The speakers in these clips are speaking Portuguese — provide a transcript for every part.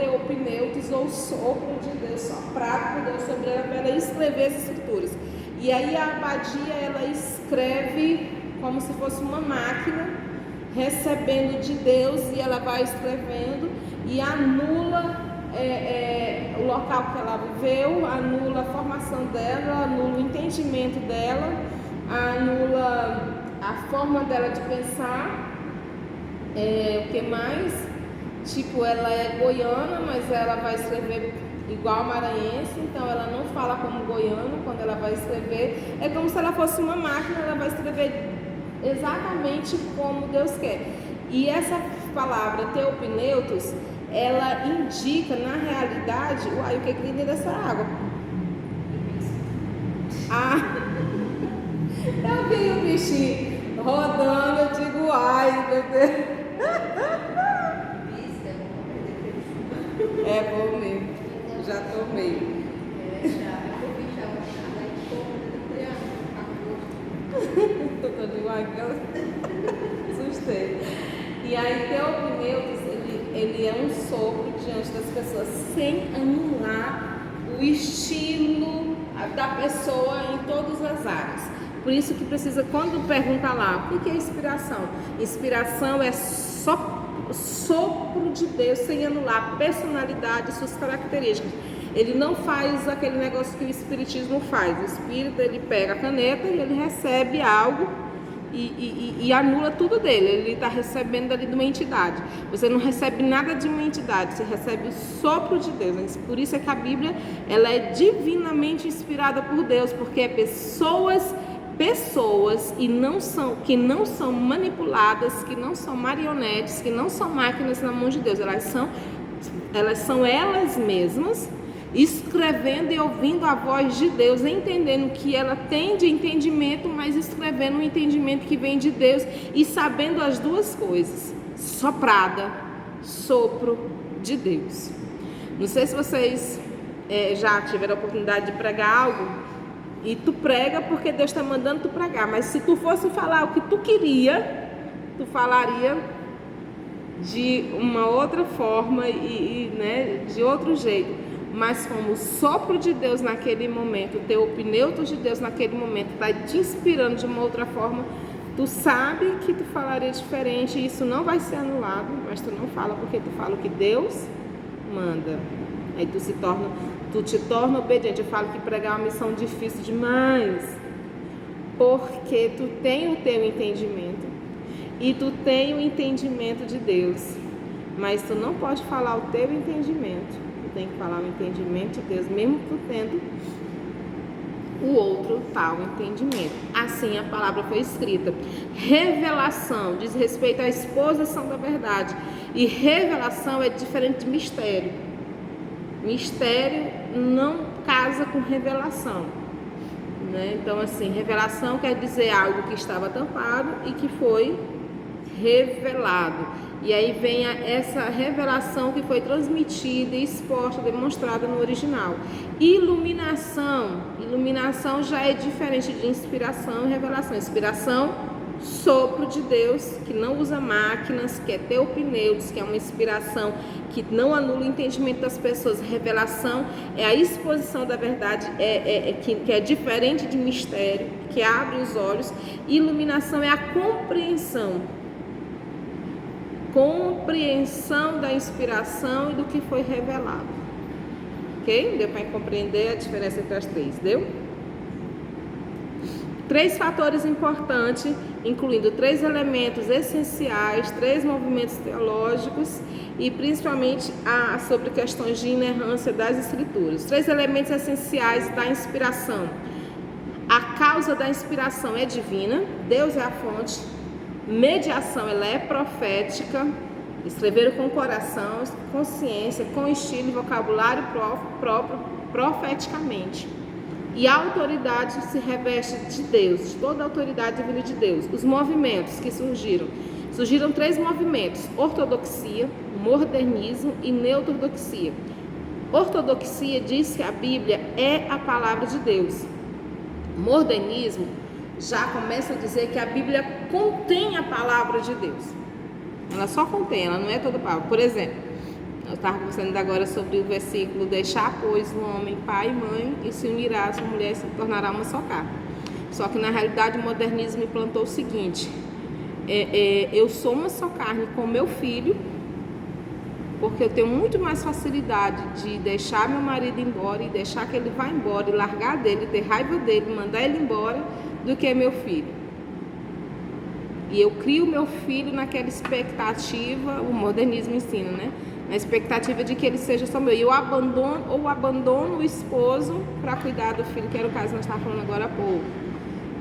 teopneutos, ou sopro de Deus, soprado por Deus sobre ela para ela escrever as escrituras. E aí a abadia, ela escreve como se fosse uma máquina, recebendo de Deus, e ela vai escrevendo e anula o local que ela viveu, anula a formação dela, anula o entendimento dela, anula a forma dela de pensar. O que mais? Tipo, ela é goiana, mas ela vai escrever igual maranhense, então ela não fala como goiano quando ela vai escrever. É como se ela fosse uma máquina, ela vai escrever exatamente como Deus quer. E essa palavra teopneutos, ela indica na realidade, uai, o que tem dentro dessa água? Eu vi o bichinho rodando, eu digo, ai, meu Deus. É bom mesmo, já tomei. Tô toda igual aquela. Assustei. E aí, teopneutos, ele é um sopro diante das pessoas, sem anular o estilo da pessoa em todas as áreas. Por isso que precisa, quando pergunta lá, o que é inspiração? Inspiração é sopro de Deus, sem anular a personalidade e suas características. Ele não faz aquele negócio que o espiritismo faz. O espírito, ele pega a caneta e ele recebe algo e anula tudo dele. Ele está recebendo ali de uma entidade. Você não recebe nada de uma entidade, você recebe o sopro de Deus. Por isso é que a Bíblia, ela é divinamente inspirada por Deus, porque é pessoas e que não são manipuladas, que não são marionetes, que não são máquinas na mão de Deus. Elas são elas mesmas escrevendo e ouvindo a voz de Deus, entendendo que ela tem de entendimento, mas escrevendo um entendimento que vem de Deus e sabendo as duas coisas: soprada, sopro de Deus. Não sei se vocês já tiveram a oportunidade de pregar algo e tu prega porque Deus está mandando tu pregar, mas se tu fosse falar o que tu queria, tu falaria de uma outra forma né, de outro jeito. Mas como o sopro de Deus naquele momento, o teopneutos de Deus naquele momento está te inspirando de uma outra forma, tu sabe que tu falaria diferente, e isso não vai ser anulado, mas tu não fala porque tu fala o que Deus manda. Aí tu te torna obediente. Eu falo que pregar é uma missão difícil demais, porque tu tem o teu entendimento e tu tem o entendimento de Deus, mas tu não pode falar o teu entendimento. Tem que falar o entendimento de Deus, mesmo tu tendo o outro tal entendimento. Assim a palavra foi escrita. Revelação diz respeito à exposição da verdade, e revelação é diferente de mistério. Mistério não casa com revelação, né? Então, assim, revelação quer dizer algo que estava tampado e que foi revelado. E aí vem essa revelação que foi transmitida, exposta, demonstrada no original. Iluminação já é diferente de inspiração e revelação. Inspiração, sopro de Deus, que não usa máquinas, que é teopneutos, que é uma inspiração que não anula o entendimento das pessoas. Revelação é a exposição da verdade, que é diferente de mistério, que abre os olhos. Iluminação é a compreensão da inspiração e do que foi revelado. Ok? Deu para compreender a diferença entre as três, deu? 3 fatores importantes, incluindo 3 elementos essenciais, 3 movimentos teológicos e principalmente sobre questões de inerrância das escrituras. 3 elementos essenciais da inspiração. A causa da inspiração é divina, Deus é a fonte. Mediação, ela é profética, escreveram com coração, consciência, com estilo e vocabulário próprio, profeticamente. E a autoridade se reveste de Deus, de toda a autoridade divina de Deus. Os movimentos que surgiram 3 movimentos: ortodoxia, modernismo e neoortodoxia. Ortodoxia diz que a Bíblia é a palavra de Deus. Modernismo já começa a dizer que a Bíblia contém a palavra de Deus. Ela só contém, ela não é toda a palavra. Por exemplo, Eu estava conversando agora sobre o versículo: deixar, pois, o homem pai e mãe, e se unirá a sua mulher e se tornará uma só carne. Só que na realidade o modernismo implantou o seguinte: eu sou uma só carne com meu filho, porque eu tenho muito mais facilidade de deixar meu marido embora e deixar que ele vá embora e largar dele, ter raiva dele, mandar ele embora, do que meu filho. E eu crio meu filho naquela expectativa, o modernismo ensina, né? Na expectativa de que ele seja só meu. E eu abandono o esposo para cuidar do filho, que era o caso que nós estávamos falando agora há pouco,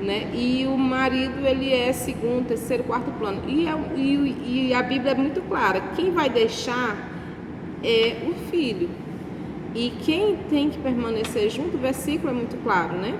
né? E o marido, ele é segundo, terceiro, quarto plano. E a Bíblia é muito clara: quem vai deixar é o filho. E quem tem que permanecer junto, o versículo é muito claro, né?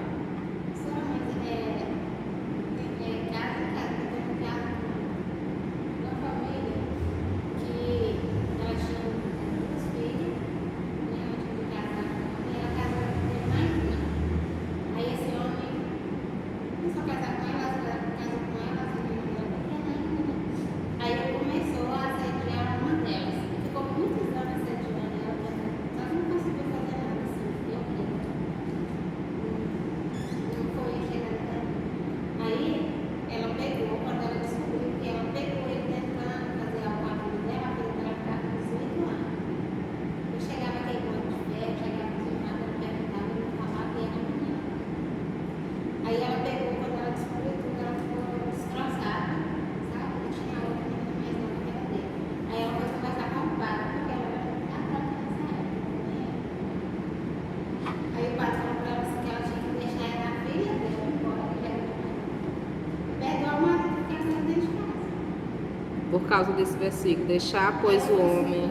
Por causa desse versículo: deixar, pois, o homem.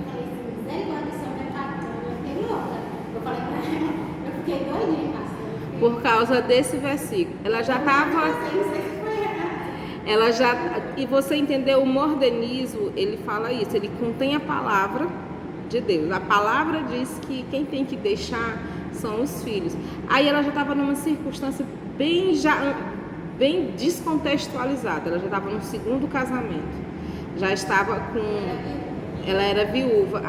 Por causa desse versículo. Ela já estava. E você entendeu? O modernismo, ele fala isso, ele contém a palavra de Deus. A palavra diz que quem tem que deixar são os filhos. Aí ela já estava numa circunstância bem descontextualizada. Ela já estava no segundo casamento. Já estava ela era viúva.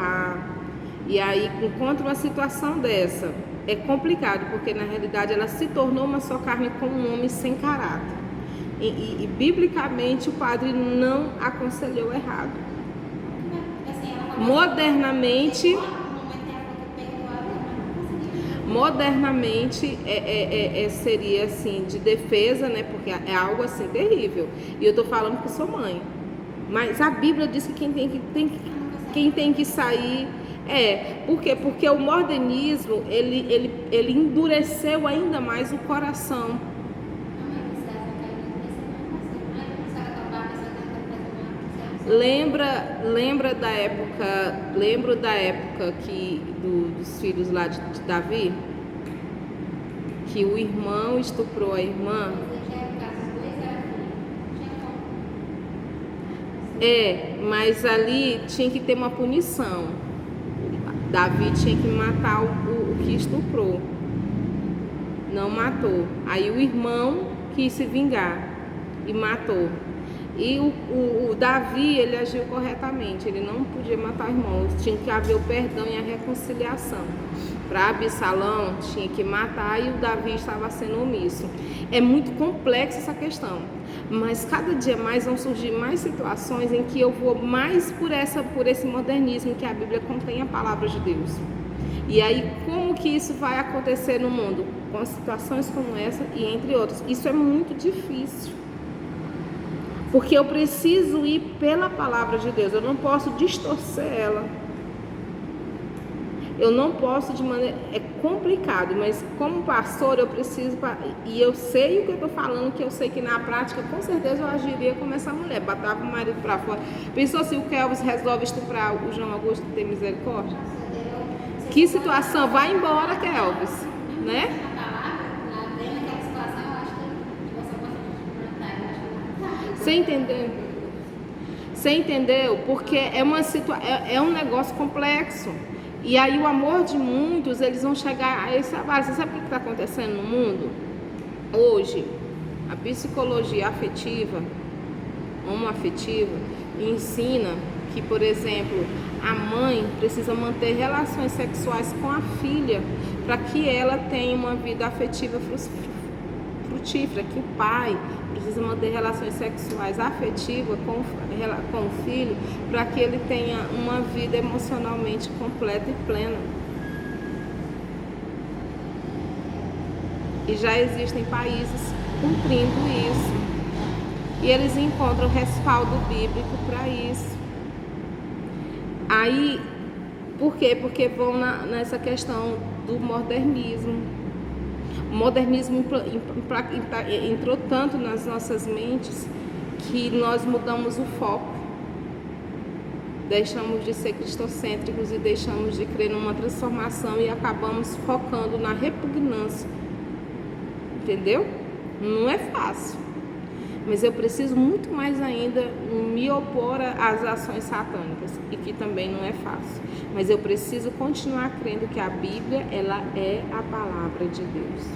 E aí encontra uma situação dessa, é complicado, porque na realidade ela se tornou uma só carne com um homem sem caráter. E biblicamente o padre não aconselhou errado. Modernamente seria assim de defesa, né? Porque é algo assim terrível. E eu estou falando que sou mãe. Mas a Bíblia diz que quem tem que sair por quê? Porque o modernismo ele endureceu ainda mais o coração. Lembro da época dos filhos lá de Davi, que o irmão estuprou a irmã. Mas ali tinha que ter uma punição. Davi tinha que matar o que estuprou. Não matou. Aí o irmão quis se vingar e matou. E o Davi, ele agiu corretamente. Ele não podia matar o irmão. Tinha que haver o perdão e a reconciliação. Para Absalão, tinha que matar, e o Davi estava sendo omisso. É muito complexa essa questão. Mas cada dia mais vão surgir mais situações em que eu vou mais por esse modernismo que a Bíblia contém a palavra de Deus. E aí, como que isso vai acontecer no mundo? Com situações como essa e entre outras. Isso é muito difícil. Porque eu preciso ir pela palavra de Deus. Eu não posso distorcer ela. Eu não posso de maneira... É complicado, mas como pastor eu preciso... E eu sei o que eu estou falando, que eu sei que na prática, com certeza eu agiria como essa mulher. Botava o marido para fora. Pensou se o Kelvis resolve estuprar o João Augusto, ter misericórdia? Que situação? Vai embora, Kelvis. Né? Você entendeu? Você entendeu? Porque é um negócio complexo. E aí o amor de muitos, eles vão chegar a esse abalo. Você sabe o que está acontecendo no mundo? Hoje, a psicologia afetiva, homoafetiva, ensina que, por exemplo, a mãe precisa manter relações sexuais com a filha para que ela tenha uma vida afetiva frutífera, que o pai precisa manter relações sexuais afetivas com o filho para que ele tenha uma vida emocionalmente completa e plena. E já existem países cumprindo isso. E eles encontram respaldo bíblico para isso. Aí, por quê? Porque vão nessa questão do modernismo. O modernismo entrou tanto nas nossas mentes que nós mudamos o foco. Deixamos de ser cristocêntricos e deixamos de crer numa transformação e acabamos focando na repugnância. Entendeu? Não é fácil. Mas eu preciso muito mais ainda me opor às ações satânicas, e que também não é fácil. Mas eu preciso continuar crendo que a Bíblia, ela é a palavra de Deus,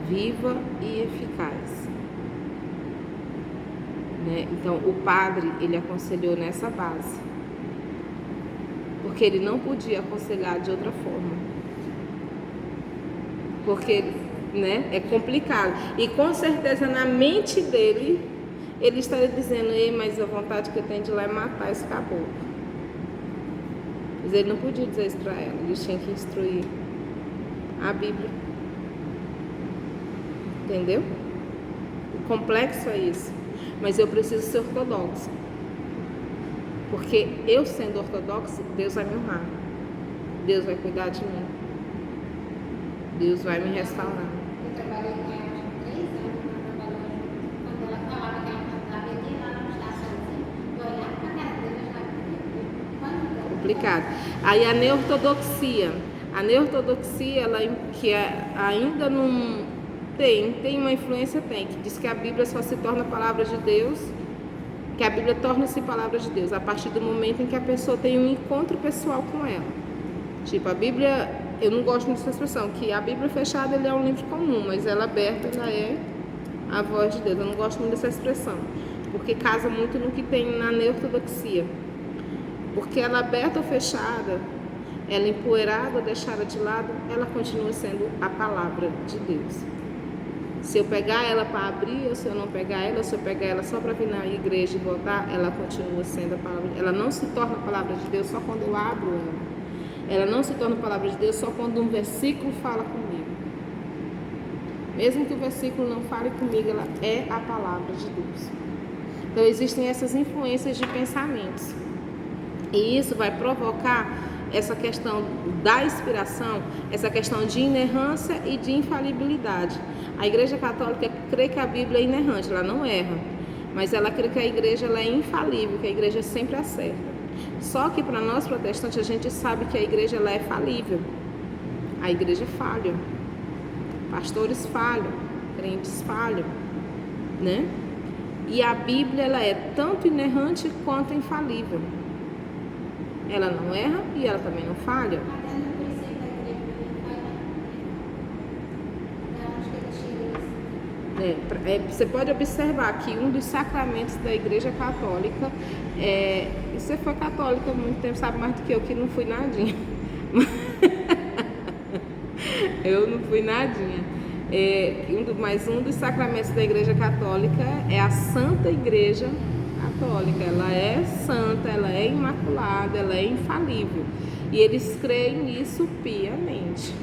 viva e eficaz. Né? Então, o padre, ele aconselhou nessa base, porque ele não podia aconselhar de outra forma. Porque, né, é complicado. E com certeza na mente dele, ele estaria dizendo: ei, mas a vontade que eu tenho de ir lá é matar esse caboclo. Mas ele não podia dizer isso para ela, ele tinha que instruir a Bíblia. Entendeu? O complexo é isso. Mas eu preciso ser ortodoxa. Porque eu sendo ortodoxa, Deus vai me honrar. Deus vai cuidar de mim. Deus vai me restaurar. Eu trabalhei com ela há 3 anos, quando ela falava que ela cantava, eu ia lá no estaçãozinho, eu olhava pra cara dela, já Complicado. Aí a neortodoxia, ela que ainda não tem uma influência, que diz que a Bíblia só se torna palavra de Deus, que a Bíblia torna-se palavra de Deus a partir do momento em que a pessoa tem um encontro pessoal com ela. Tipo, a Bíblia, eu não gosto dessa expressão, que a Bíblia fechada ele é um livro comum, mas ela aberta, ela é a voz de Deus. Eu não gosto muito dessa expressão, porque casa muito no que tem na neortodoxia. Porque ela aberta ou fechada, ela empoeirada ou deixada de lado, ela continua sendo a palavra de Deus. Se eu pegar ela para abrir, ou se eu não pegar ela, se eu pegar ela só para vir na igreja e voltar, ela continua sendo a palavra. Ela não se torna a palavra de Deus só quando eu abro ela. Ela não se torna a palavra de Deus só quando um versículo fala comigo. Mesmo que o versículo não fale comigo, ela é a palavra de Deus. Então existem essas influências de pensamentos. E isso vai provocar essa questão da inspiração, essa questão de inerrância e de infalibilidade. A Igreja Católica crê que a Bíblia é inerrante, ela não erra. Mas ela crê que a Igreja ela é infalível, que a Igreja sempre acerta. Só que para nós protestantes a gente sabe que a Igreja ela é falível. A Igreja falha. Pastores falham, crentes falham, né? E a Bíblia ela é tanto inerrante quanto infalível. Ela não erra e ela também não falha. Até no princípio da igreja, Você pode observar que um dos sacramentos da Igreja Católica você foi católica há muito tempo, sabe mais do que eu, que não fui nadinha. Eu não fui nadinha. Mas um dos sacramentos da Igreja Católica é a Santa Igreja Católica. Ela é santa, ela é imaculada, ela é infalível. E eles creem nisso piamente.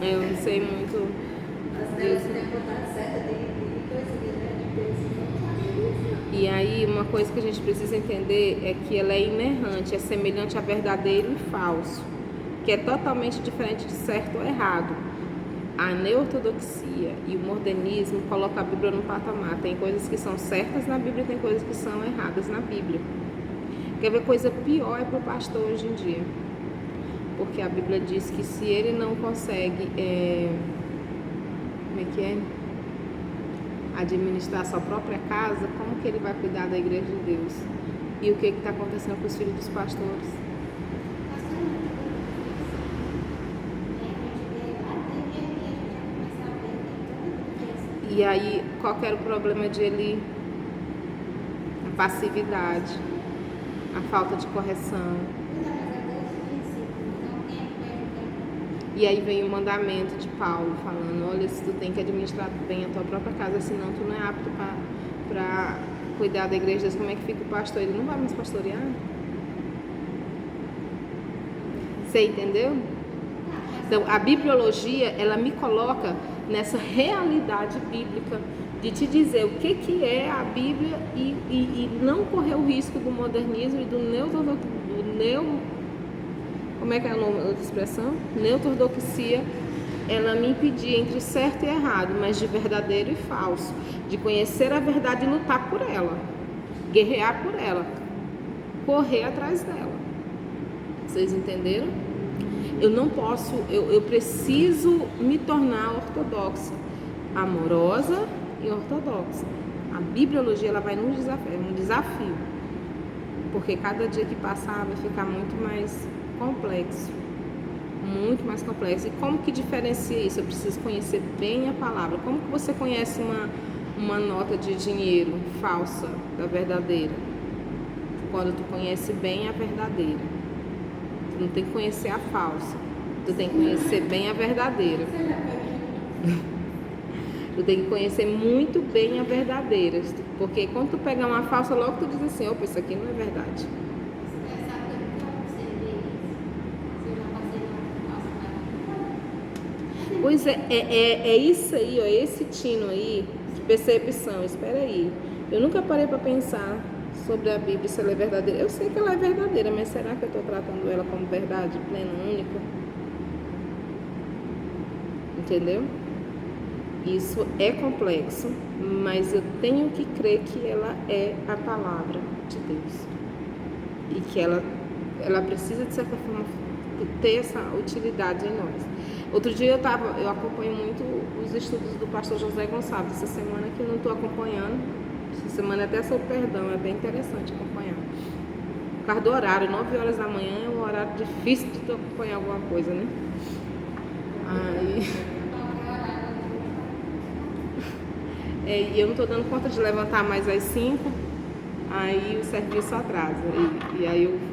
Eu não sei muito disso. E aí, uma coisa que a gente precisa entender é que ela é inerrante, é semelhante a verdadeiro e falso, que é totalmente diferente de certo ou errado. A neortodoxia e o modernismo colocam a Bíblia no patamar. Tem coisas que são certas na Bíblia e tem coisas que são erradas na Bíblia. Quer ver coisa pior é para o pastor hoje em dia. Porque a Bíblia diz que se ele não consegue, como é que é? Administrar a sua própria casa, como que ele vai cuidar da igreja de Deus? E o que está acontecendo com os filhos dos pastores? E aí, qual que era o problema de ele? A passividade, a falta de correção. E aí vem o mandamento de Paulo falando, olha, se tu tem que administrar bem a tua própria casa, senão tu não é apto para cuidar da igreja de Deus. Como é que fica o pastor? Ele não vai mais pastorear? Você entendeu? Então, a bibliologia, ela me coloca nessa realidade bíblica de te dizer o que é a Bíblia e não correr o risco do modernismo e do como é que é a nome da expressão? Neutordoxia, ela me impedir entre certo e errado, mas de verdadeiro e falso, de conhecer a verdade e lutar por ela, guerrear por ela, correr atrás dela. Vocês entenderam? Eu não posso, eu preciso me tornar ortodoxa, amorosa e ortodoxa. A bibliologia, ela vai num desafio, porque cada dia que passar vai ficar muito mais complexo, muito mais complexo. E como que diferencia isso? Eu preciso conhecer bem a palavra. Como que você conhece uma nota de dinheiro falsa da verdadeira? Quando tu conhece bem a verdadeira. Tu não tem que conhecer a falsa, tu tem que conhecer bem a verdadeira. Tu tem que conhecer muito bem a verdadeira, porque quando tu pegar uma falsa, logo tu diz assim, opa, isso aqui não é verdade. Pois é isso aí, ó, esse tino aí de percepção. Espera aí, eu nunca parei para pensar sobre a Bíblia, se ela é verdadeira. Eu sei que ela é verdadeira, mas será que eu estou tratando ela como verdade plena, única? Entendeu? Isso é complexo, mas eu tenho que crer que ela é a palavra de Deus e que ela precisa, de certa forma, ter essa utilidade em nós. Outro dia eu acompanho muito os estudos do pastor José Gonçalves. Essa semana que eu não estou acompanhando, essa semana até sob perdão, é bem interessante acompanhar. Por causa do horário, 9 horas da manhã é um horário difícil de tu acompanhar alguma coisa, né? E eu não estou dando conta de levantar mais às 5, aí o serviço atrasa. E aí eu...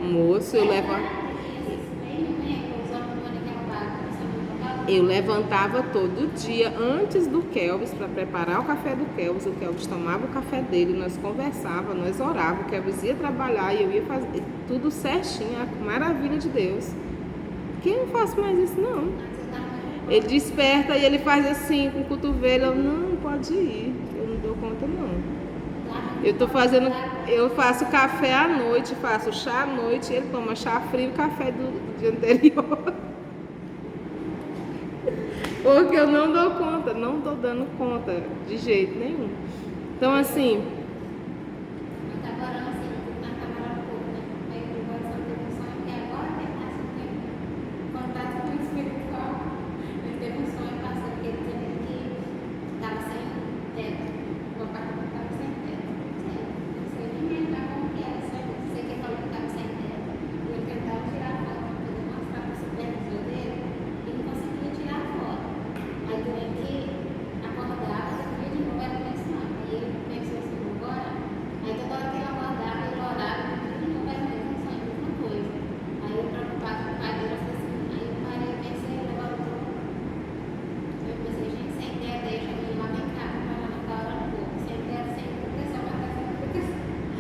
Moço, eu levantava todo dia antes do Kelvis para preparar o café do Kelvis. O Kelvis tomava o café dele, nós conversávamos, nós orávamos, o Kelvis ia trabalhar e eu ia fazer tudo certinho, a maravilha de Deus. Que eu não faço mais isso, não. Ele desperta e ele faz assim com o cotovelo. Eu, não pode ir, eu não dou conta, não. Eu faço café à noite, faço chá à noite, ele toma chá frio e café do dia anterior. Porque eu não dou conta, não estou dando conta de jeito nenhum. Então, assim...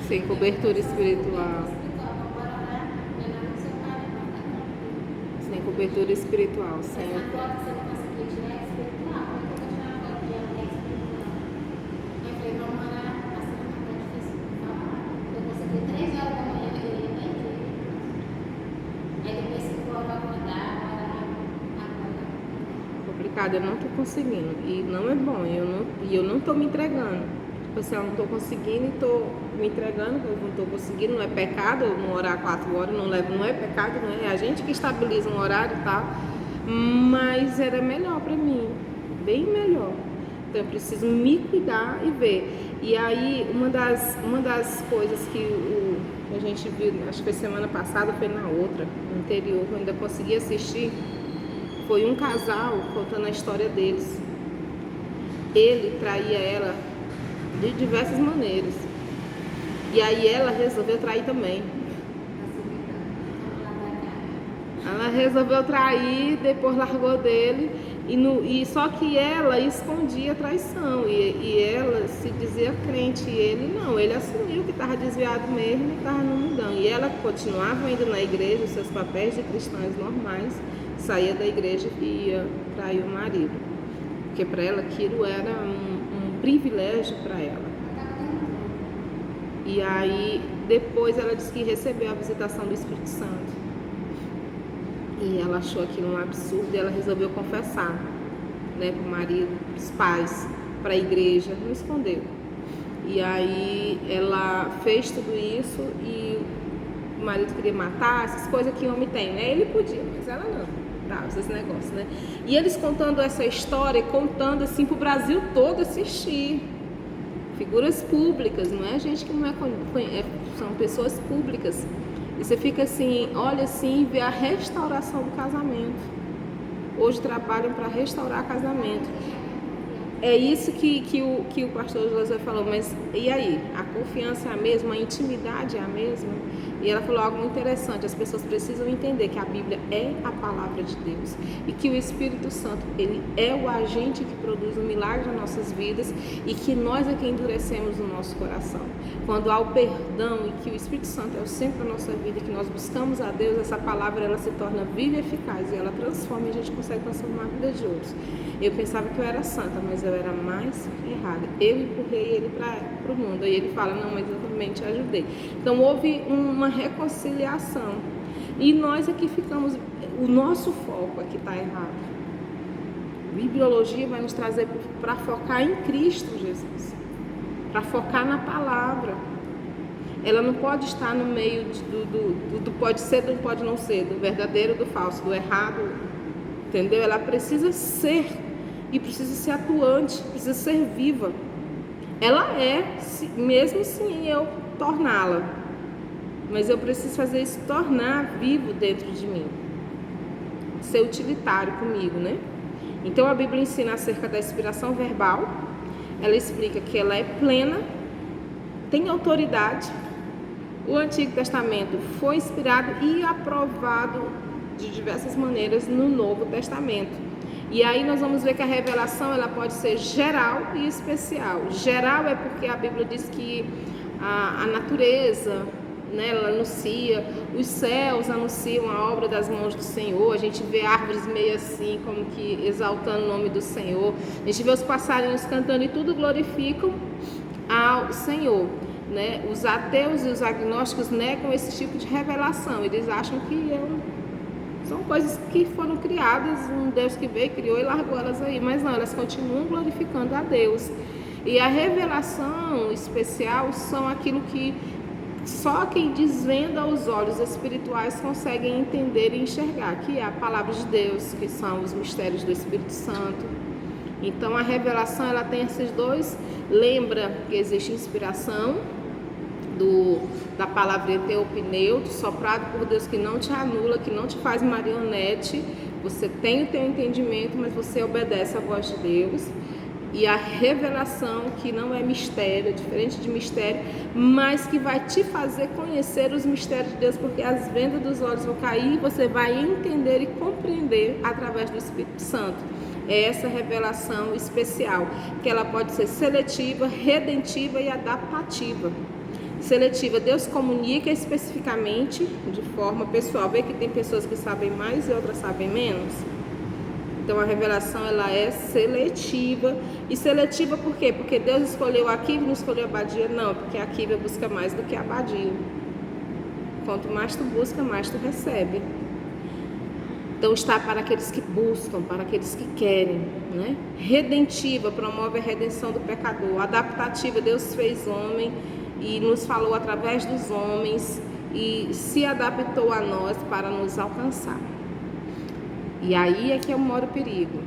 Sem cobertura espiritual. Sem cobertura espiritual, sempre. Complicado, eu não estou conseguindo. E não é bom, eu não estou me entregando. Assim, eu não estou conseguindo e estou me entregando, eu não estou conseguindo, não é pecado eu não orar 4 horas, não é pecado, não é a gente que estabiliza um horário e tal, mas era melhor para mim, bem melhor. Então eu preciso me cuidar e ver. E aí uma das coisas que a gente viu, acho que foi semana passada, foi na outra, no interior, que eu ainda consegui assistir, foi um casal contando a história deles. Ele traía ela de diversas maneiras. E aí ela resolveu trair também. Ela resolveu trair, depois largou dele. E só que ela escondia a traição. E ela se dizia crente. E ele não. Ele assumiu que estava desviado mesmo e estava no mundão. E ela continuava indo na igreja, os seus papéis de cristãs normais. Saía da igreja e ia trair o marido. Porque para ela aquilo era um privilégio para ela. E aí depois ela disse que recebeu a visitação do Espírito Santo. E ela achou aquilo um absurdo e ela resolveu confessar, né, para o marido, para os pais, para a igreja, não escondeu. E aí ela fez tudo isso e o marido queria matar, essas coisas que o homem tem, né? Ele podia, mas ela não. Esse negócio, né? E eles contando essa história, contando assim para o Brasil todo assistir. Figuras públicas, não é gente que não são pessoas públicas. E você fica assim, olha assim, vê a restauração do casamento. Hoje trabalham para restaurar casamento. É isso que o pastor José falou, mas e aí? A confiança é a mesma, a intimidade é a mesma? E ela falou algo muito interessante, as pessoas precisam entender que a Bíblia é a palavra de Deus e que o Espírito Santo, ele é o agente que produz o milagre nas nossas vidas e que nós é que endurecemos o nosso coração. Quando há o perdão e que o Espírito Santo é o centro da nossa vida e que nós buscamos a Deus, essa palavra ela se torna viva e eficaz e ela transforma e a gente consegue transformar a vida de outros. Eu pensava que eu era santa, mas eu era mais errada. Eu empurrei ele para o mundo. Aí ele fala, não, mas eu também te ajudei. Então houve uma reconciliação. E nós aqui ficamos, o nosso foco aqui está errado. A bibliologia vai nos trazer para focar em Cristo Jesus. Para focar na palavra. Ela não pode estar no meio do pode ser, do pode não ser, do verdadeiro, do falso, do errado. Entendeu? Ela precisa ser. E precisa ser atuante, precisa ser viva. Ela é, mesmo sem eu torná-la. Mas eu preciso fazer isso tornar vivo dentro de mim. Ser utilitário comigo, né? Então a Bíblia ensina acerca da inspiração verbal. Ela explica que ela é plena, tem autoridade. O Antigo Testamento foi inspirado e aprovado de diversas maneiras no Novo Testamento. E aí nós vamos ver que a revelação ela pode ser geral e especial. Geral é porque a Bíblia diz que a natureza, né, ela anuncia, os céus anunciam a obra das mãos do Senhor. A gente vê árvores meio assim, como que exaltando o nome do Senhor. A gente vê os passarinhos cantando e tudo glorificam ao Senhor. Né? Os ateus e os agnósticos negam esse tipo de revelação. Eles acham que são coisas que foram criadas, um Deus que veio, criou e largou elas aí. Mas não, elas continuam glorificando a Deus. E a revelação especial são aquilo que só quem desvenda os olhos espirituais conseguem entender e enxergar, que é a palavra de Deus, que são os mistérios do Espírito Santo. Então a revelação ela tem esses dois. Lembra que existe inspiração da palavra teopneu, soprado por Deus, que não te anula, que não te faz marionete. Você tem o teu entendimento, mas você obedece à voz de Deus. E a revelação, que não é mistério, é diferente de mistério, mas que vai te fazer conhecer os mistérios de Deus, porque as vendas dos olhos vão cair e você vai entender e compreender através do Espírito Santo. É essa revelação especial, que ela pode ser seletiva, redentiva e adaptativa. Seletiva, Deus comunica especificamente, de forma pessoal. Vê que tem pessoas que sabem mais e outras sabem menos. Então a revelação ela é seletiva. E seletiva por quê? Porque Deus escolheu a Aquiva e não escolheu a Abadia? Não, porque a Aquiva busca mais do que a Abadia. Quanto mais tu busca, mais tu recebe. Então está para aqueles que buscam, para aqueles que querem, né? Redentiva, promove a redenção do pecador. Adaptativa, Deus fez homem e nos falou através dos homens e se adaptou a nós para nos alcançar. E aí é que mora o perigo.